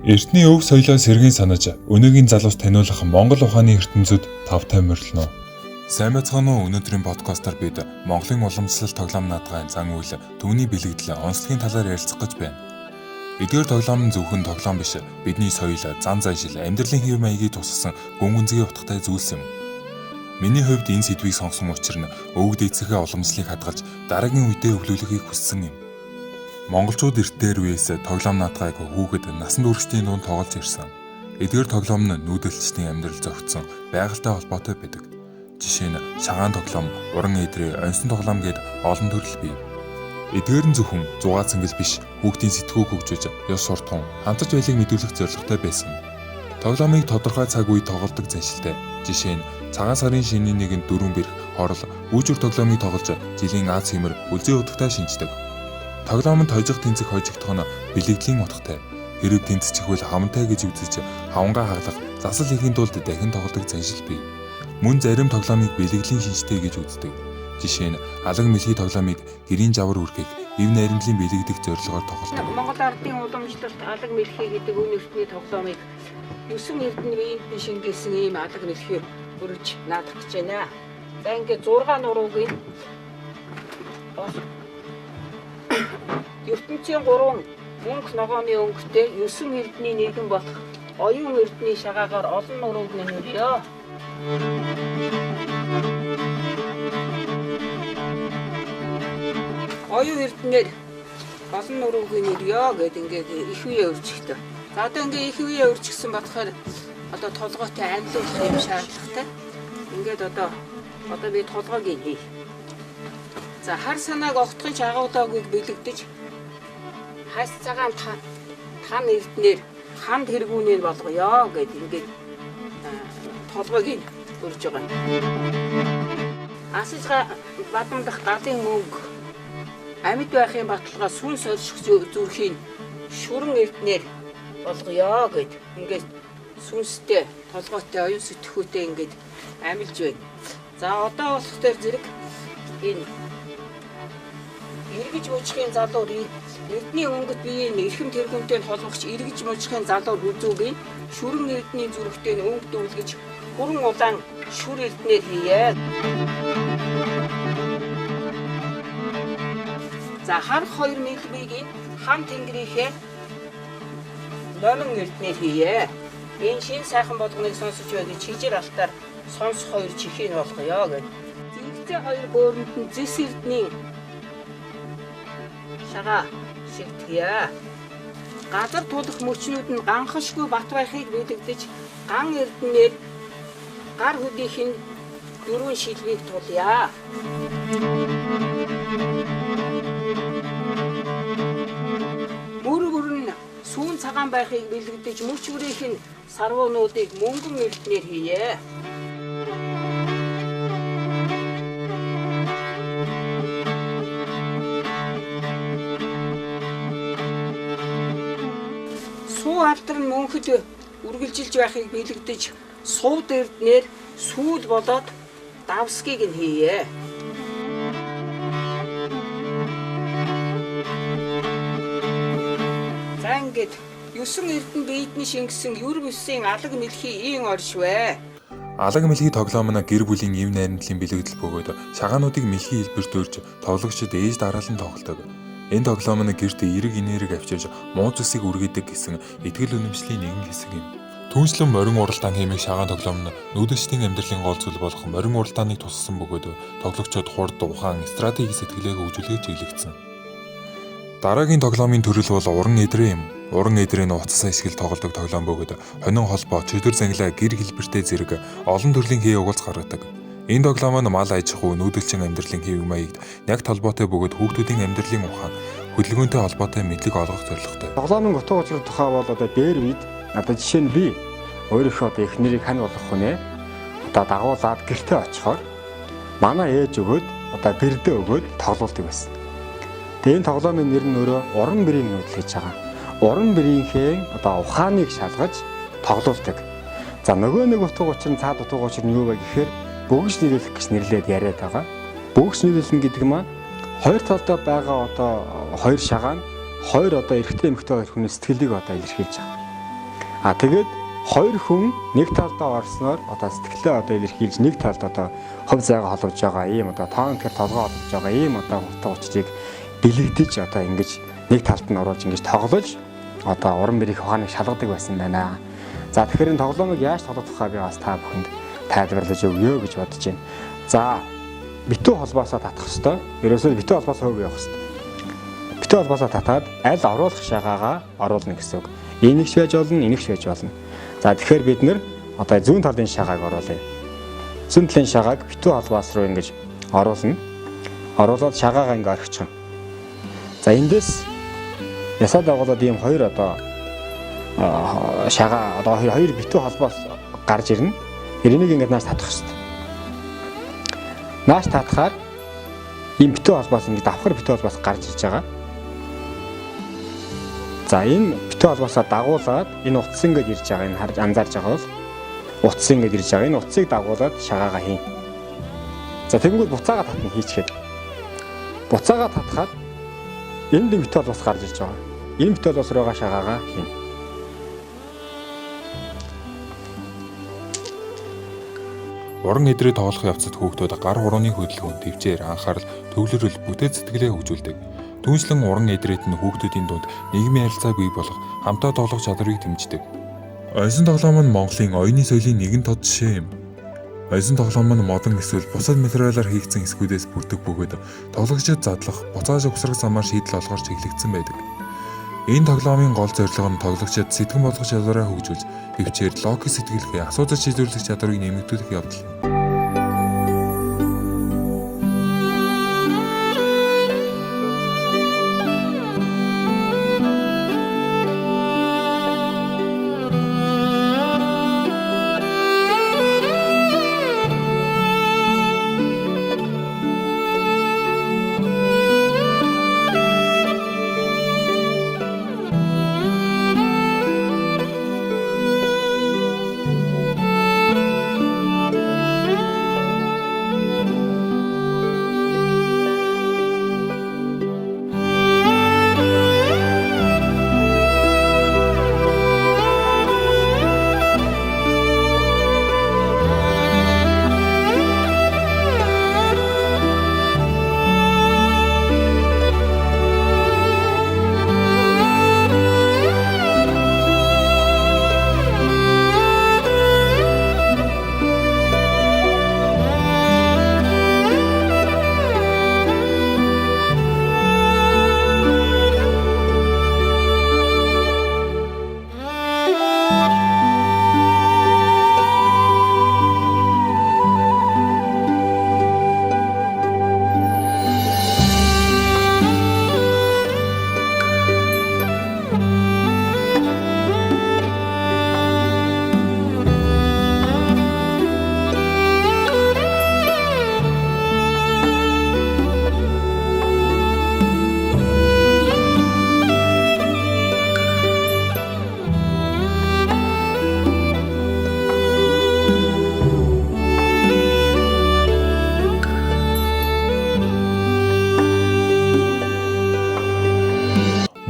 Эртний өв соёлоо сэргийн санаж, өнөөгийн залуус таниулах Монгол ухааны ертөнцид тавтай морилно. Сайн байцгаана уу? Өнөөдрийн подкастаар бид Монголын уламжлал тоглоом наадгайн зан үйл, түүний бэлэгдэл, онцлогийн талаар ярилцах гэж байна. Эдгээр тоглоом нь зөвхөн тоглоом биш, бидний соёл, зан заншил, амьдралын хэв маягийг тусгасан гүн гүнзгий утгатай зүйлс юм. Миний хувьд энэ сэдвийг сонгосон учир нь өвөг дээдсийнхээ уламжлалыг хадгалж дараагийн үедээ өвлүүлэхийг хүссэн юм. Монголчууд эртээр үеэс тоглоом наадгайг хүүхэд насан туршидын дунд тоглож ирсэн. Эдгээр тоглоом нь нүүдэлчдийн амьдрал зохицсон байгальтай холбоотой байдаг. Жишээ нь шагаан тоглоом, уран эдрээ, оньсон тоглоом гээд олон төрөл бий. Эдгээр нь зөвхөн зугаа цэнгэл биш, хүүхдийн сэтгүүг хөгжиж, ёс суртахуун, хамтарч байдлыг мэдүүлэх зорилготой байсан. Тоглоомыг тодорхой цаг үед тоглодог заншилтай. Жишээ нь цагаан сарын шинийн нэгэнд дөрвөн бэрх, хорол, үүжүр тоглоомыг тоглож жилийн аз хэмэр үлзий удагтай шинждэг. Тоглоомд хожих тэнцэх хожигдох нь бэлэгдлийн утгатай. Хэрэг тэнцчихвэл хамтай гэж үзэж хавангаа хаглах, засал хийхийн тулд дахин тоглодог заншил бий. Мөн зарим тоглоомыг бэлэгдлийн шинжтэй гэж үздэг. Жишээ нь алаг мэлхий тоглоомыг гэрийн жавар үргэх, эв найрамдлын бэлэгдэх зорилгоор тоглодог. Монгол ардын уламжлалт алаг мэлхий гэдэг үн ертөнцийн тоглоомыг 9 эрдэнэ биеийн шингээсэн ийм алаг мэлхиэр өрөж наадах гэж байна. За ингээд 6 нуруугийн ертөнцийн 3 мөнх ногооны өнгөтэй 9 эрдний нэгэн болох оюун эрдний шагаагаар олон нурууг нэмэрье. Оюун эрднээр олон нурууг нэмэрье гэдэг ингээд их үе өрчихтэй. За одоо ингээд их үе өрчихсөн болохоор одоо толгойтой амьлуулах юм шаардлагатай. Ингээд одоо би толгойг хий. За хар санааг огтхож агуулаагүй бэлэгдэж хас цагаан хан эрднээр ханд хэрэгүүнийг болгоё гэдэг ингээд толгойг өрж байгаа. Асаж бадамдах галын мөнгө амьд байхын баталгаа сүн сорших зүрхийн шүрэн эрднээр болгоё гэд ингээд сүнстэй толгойтой оюун сэтгүүтэй ингээд амилж байна. За одоо болох төр зэрэг энэ эргэж мужихын залуур эрдний өнгөт биеийн эрхэм тэргүүнтэй холбогч эргэж мужихын залуур үзүүгийн шүрэн эрдний зүрхтэй өнгө дүүлгэж бүрэн улаан шүр эрднээр хийе. За хар 2 мэлбигийн хан тэнгэрийнхээ номин эрднээр хийе. Энэ шин сайхан болгоныг сонсож байдаг чижир алтаар сонсох 2 чихийг болгоё гэв. Зинхтэй 2 бөөрөнд нь зис эрдний шагаа шигтгэе. Газар тулах мөчнүүд нь ганхашгүй бат байхыг бэлэгдэж ган эрдэнээр гар хөдийнх нь 4 шилбийг тулъя. Мөр нь сүүн цагаан байхыг бэлэгдэж мөч бүрийнх нь сарвуунуудыг мөнгөн эрднээр хийе. Суу алдар нь мөнхөд үргэлжилж байхыг бэлэгдэж сууд эрднээр сүүл болоод давсгийг нь хийе. За ингээд 9 эрдэнэ биедний шингэсэн юр бүсийн алаг мэлхий ийн оршвэ. Алаг мэлхий тоглоом нь гэр бүлийн эв найрамдлын бэлэгдэл бөгөөд шагаануудыг мэлхий хэлбэрт өрж тоглогчид ээж дараалан тоглодог. Энэ тоглоом нь гэрт эерэг энерги авчирж муу зүсийг үргэдэг гэсэн итгэл үнэмшлийн нэгэн хэсэг юм. Түүнчлэн морин уралдаан хэмээх шагаан тоглоом нь нүүдэлчдийн амьдралын гол зүйл болох морин уралдааныг туссан бөгөөд тоглогчид хурд, ухаан, стратеги сэтгэлээ хөгжүүлэхэд чиглэгдсэн. Дараагийн тоглоомын төрөл бол уран эдрээ юм. Уран эдрийн утас ашигла тоглодог тоглоом бөгөөд хонин холбоо, чөдөр зангилаа, гэр хэлбэртэй зэрэг олон төрлийн хий угалц гаргадаг. Энэ тоглоом нь мал аж ахуй, нүүдэлчин амьдралын хэв маягт яг толботой бөгөөд хүүхдүүдийн амьдралын ухаан, хөдөлгөөнтэй холбоотой мэдлэг олгох зорилготой. Тоглоомын утга учир тухай бол одоо дээр үед одоо жишээ нь би өөрийнхөө одоо их нэрийг хань болгох хүнээ одоо дагуулад гэртээ очихоор манай ээж өгөөд одоо бэрдээ өгөөд тоглуулдаг байсан. Тэгээ энэ тоглоомын нэр нь өөрөө уран бэрийн нүүдэл гэж байгаа. Уран бэрийнхээ одоо ухааныг шалгаж тоглуулдаг. За нөгөө нэг утга учир нь цаад утга учир нь юу вэ гэхээр бөгж нэрлэх гэж нэрлээд яриад байгаа. Бөгж нэрлэлнэ гэдэг маань хоёр талдаа байгаа одоо хоёр шагаан хоёр одоо эрэгтэй эмэгтэй хоёр хүний сэтгэлийг одоо илэрхийлж байгаа. Тэгээд хоёр хүн нэг талдаа орсноор одоо сэтгэлээ одоо илэрхийлж нэг талд одоо хөв зайгаа холбож байгаа ийм одоо тоон тэр толгоо холбож байгаа ийм одоо утга учирыг бэлэгдэж одоо ингэж нэг талд нь оруулж ингэж тоглож одоо уран мэрийг ухааныг шалгадаг байсан байна. За тэгэхээр энэ тоглоомыг яаж тоглох вэ би бас та бүхэнд тайлбарлаж өгье гэж бодож байна. За битүү холбоосоо татах хэвээр. Ерөөсөө битүү холбоосоо хөв явах хэвээр. Битүү холбоосоо татаад аль оруулах шагаагаа оруулна гэсэн үг. Энийгч байж болно, энийгч байж болно. За тэгэхээр бид нэр одоо зүүн талын шагааг оруулъя. Зүүн талын шагааг битүү холбоос руу ингэж оруулна. Оруулаад шагаагаа ингэ орхичихно. За эндээс ясаа дагуулад ийм хоёр одоо шагаа одоо хоёр битүү холбоос гарч ирнэ. Энийг ингэж нааш татах хэрэгтэй. Нааш татахаар ийм битүү холбоос ингэ давхар битүү холбоос гарч ирж байгаа. За энэ битүү холбоосоо дагуулад энэ утас ингэж ирж байгаа энэ харж анзаарж байгаа бол утас ингэж ирж байгаа. Энэ утсыг дагуулад шагаагаа хийн. За тэгэнгүүт буцаага татна хийчихэд. Буцаага татхаад энд нэг битүү холбоос гарч ирж байгаа. Энэ битүү холбоос руугаа шагаагаа хийн. Уран эдрээ тоглох явцад хүүхдүүд гар хурууны хөдөлгөөн, төвчээр, анхаарал, төвлөрөл, бүтэц сэтгэлээ хөгжүүлдэг. Түүнчлэн уран эдрээд нь хүүхдүүдийн дунд нийгмийн харилцаа бий болгох, хамтаа тоглох чадварыг дэмждэг. Ойсон тоглоом нь Монголын оюуны соёлын нэгэн тод жишээ юм. Ойсон тоглоом нь модон эсвэл бусад материалаар хийгдсэн эсгүүдээс бүрддэг бөгөөд тоглогчид задлах, буцааж угсрах замаар шийдэл олгож чиглэгдсэн байдаг. Энэ тоглоомын гол зорилго нь тоглогчид сэтгэн болгох чадвараа хөгжүүлж, төвчээр логик сэтгэлгээ, асуудал шийдвэрлэх чадварыг нэмэгдүүлэх явдал.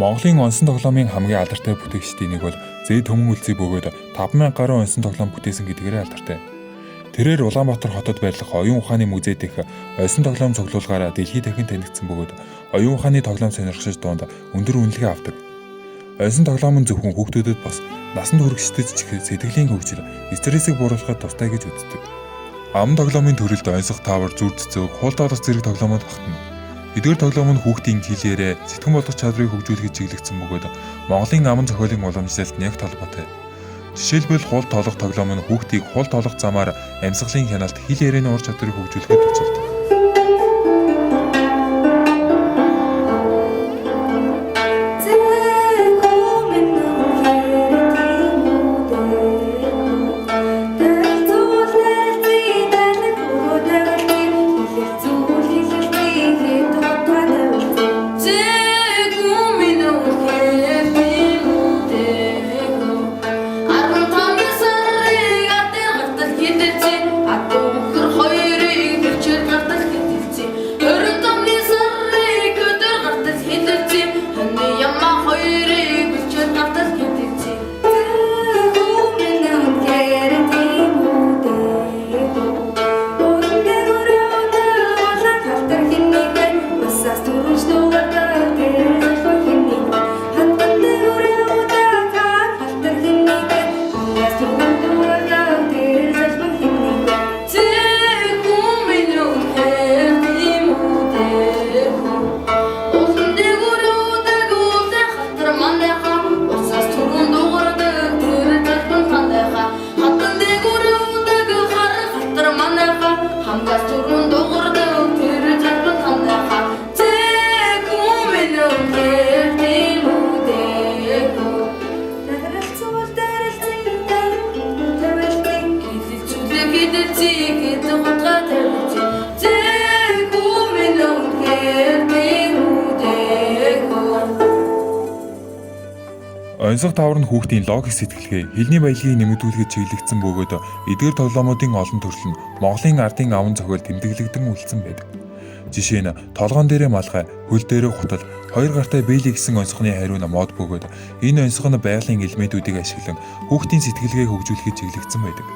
Монголын онсон тоглоомын хамгийн алдартай бүтээгчдийн нэг бол Зээ Төмөн Үлзий бөгөөд 5000 гаруй онсон тоглоом бүтээсэн гэдгээрээ алдартай. Тэрээр Улаанбаатар хотод байрлах оюун ухааны музей дэх онсон тоглоом цуглуулгаараа дэлхийд дахин танигдсан бөгөөд оюун ухааны тоглоом сонирхогчид донд өндөр үнэлгээ авдаг. Онсон тоглоом нь зөвхөн хүүхдүүдэд бас насанд хүрэгчдэд ч сэтгэлийн хөгжил, стрессийг бууруулахад тустай гэж үздэг. Ам тоглоомын төрөлд онцгой таавар, зүр цэцэг, хул тоолох зэрэг тоглоомод багтана. Эдгээр тоглоом нь хүүхдийн хэлээрээ сэтгэн болгох чадрыг хөгжүүлэхэд чиглэгдсэн бөгөөд Монголын аман зохиолын уламжлалт нэг толгойтой. Жишээлбэл хул тоолох тоглоом нь хүүхдийг хул тоолох замаар амьсгалын хяналт хэл ярианы ур чадварыг хөгжүүлэхэд тусалдаг. Онцгой давар нь хүүхдийн логик сэтгэлгээ, хэлний баялагийг нэмэгдүүлэхэд чиглэгдсэн бөгөөд эдгээр тоглоомуудын олон төрөл нь Монголын ардын аван зохиол тэмдэглэгдэн үлдсэн байдаг. Жишээ нь толгоон дээрээ малгай, хөл дээрээ хутал, хоёр гартай бэйли гэсэн онцгойны хариуна мод бөгөөд энэ онцгой нь байгалийн элементүүдийг ашиглан хүүхдийн сэтгэлгээг хөгжүүлэхэд чиглэгдсэн байдаг.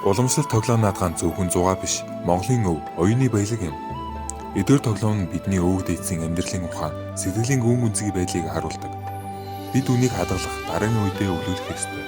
Уламжлалт тоглоом наадгаан зөвхөн зугаа биш, Монголын өв, оюуны баялаг юм. Эдгээр тоглоом нь бидний өвөг дээдсийн амьдралын ухаан, сэтгэлийн гүн гүнзгий байдлыг харуулдаг. Бид үнийг хадгалах, дараагийн үедээ өвлүүлэх ёстой.